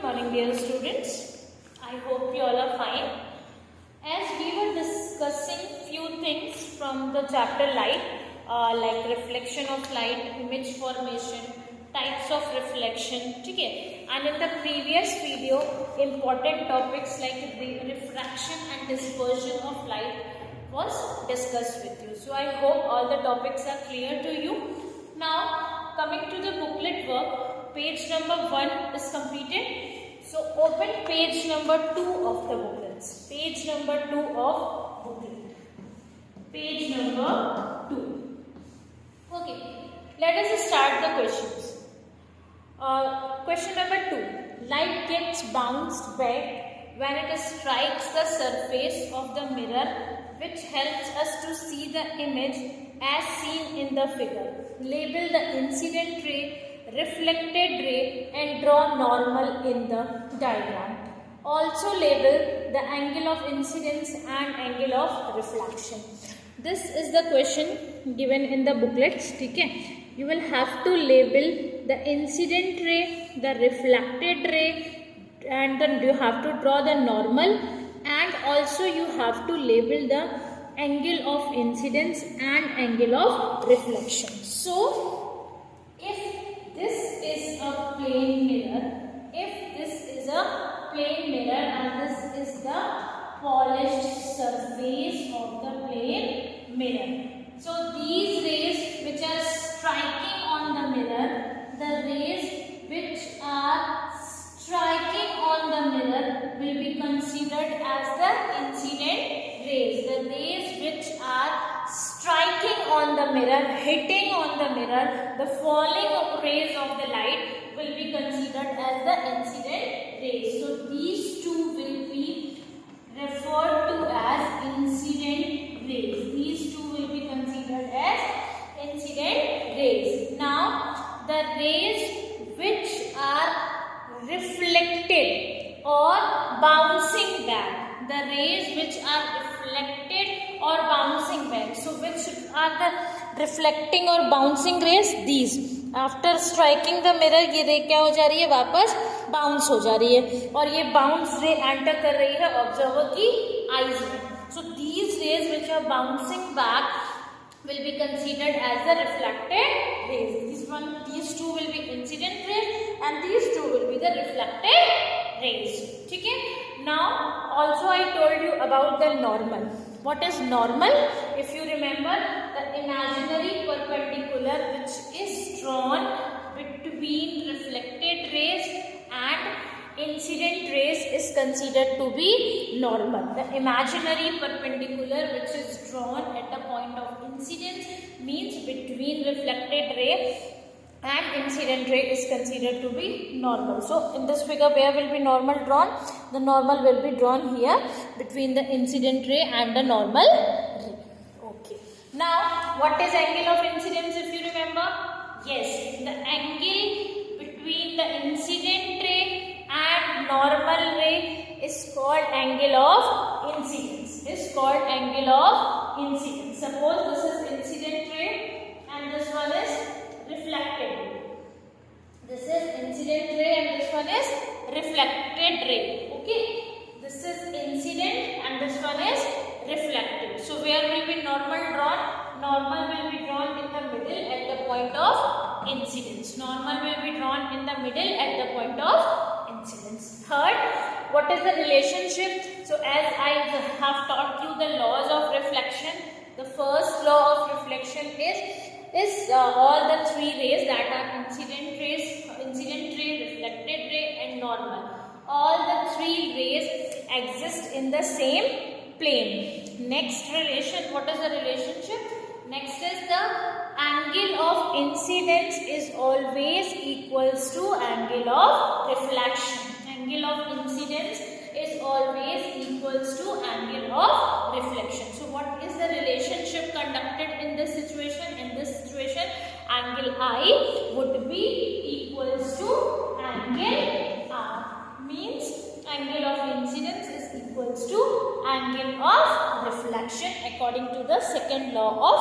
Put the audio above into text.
Good morning, dear students. I hope you all are fine. As we were discussing few things from the chapter light, like reflection of light, image formation, types of reflection, okay? And in the previous video, important topics like the refraction and dispersion of light was discussed with you. So I hope all the topics are clear to you. Now coming to the booklet work, page number 1 is completed. So open page number 2 of the booklets. Page number 2 of booklet. Page number 2. Okay, let us start the questions. Question number 2. Light gets bounced back when it strikes the surface of the mirror, which helps us to see the image as seen in the figure. Label the incident ray, reflected ray and draw normal in the diagram. Also label the angle of incidence and angle of reflection. This is the question given in the booklets. Okay? You will have to label the incident ray, the reflected ray, and then you have to draw the normal, and also you have to label the angle of incidence and angle of reflection. So if this is a plane mirror, and this is the polished surface of the plane mirror. So these rays which are striking on the mirror, the rays which are striking on the mirror will be considered as the incident rays. The rays which are striking on the mirror, hitting on the mirror, the falling rays of the light will be considered as the incident rays. So these two will be referred to as incident rays. These two will be considered as incident rays. Now the rays which are reflected or bouncing back, the rays which are reflected or bouncing back. So which are the reflecting or bouncing rays? These. After striking the mirror ये रे क्या हो जा रही है, वापस bounce हो जा रही है, और ये बाउंस रे एंटर कर रही है ऑब्जर्वर की आईज में. So these rays which are bouncing back will be considered as the reflected rays. These two will be incident rays and these two will be the reflected rays. ठीक है? Now also I told you about the normal. What is normal? If you remember, the imaginary perpendicular which is drawn between reflected rays and incident rays is considered to be normal. The imaginary perpendicular which is drawn at the point of incidence means between reflected ray and incident ray is considered to be normal. So in this figure, where will be normal drawn? The normal will be drawn here between the incident ray and the normal ray. Okay. Now what is angle of incidence, if you remember? Yes, the angle between the incident ray and normal ray is called angle of incidence. Suppose this is incident ray and this one is reflected ray. This is incident ray and this one is reflected ray. Okay. This is incident and this one is reflected. So where will be normal drawn? Normal will be drawn in the middle at the point of incidence. Third, what is the relationship? So as I have taught you the laws of reflection, the first law of reflection is all the three rays, that are incident ray, reflected ray and normal. All the three rays exist in the same plane. Next relation, what is the relationship? Next is the angle of incidence is always equals to angle of reflection. Angle of incidence is always equals to angle of reflection. So what is the relationship conducted in this situation? In this situation, angle I would be equals to angle R. Means angle of incidence is equals to angle of reflection according to the second law of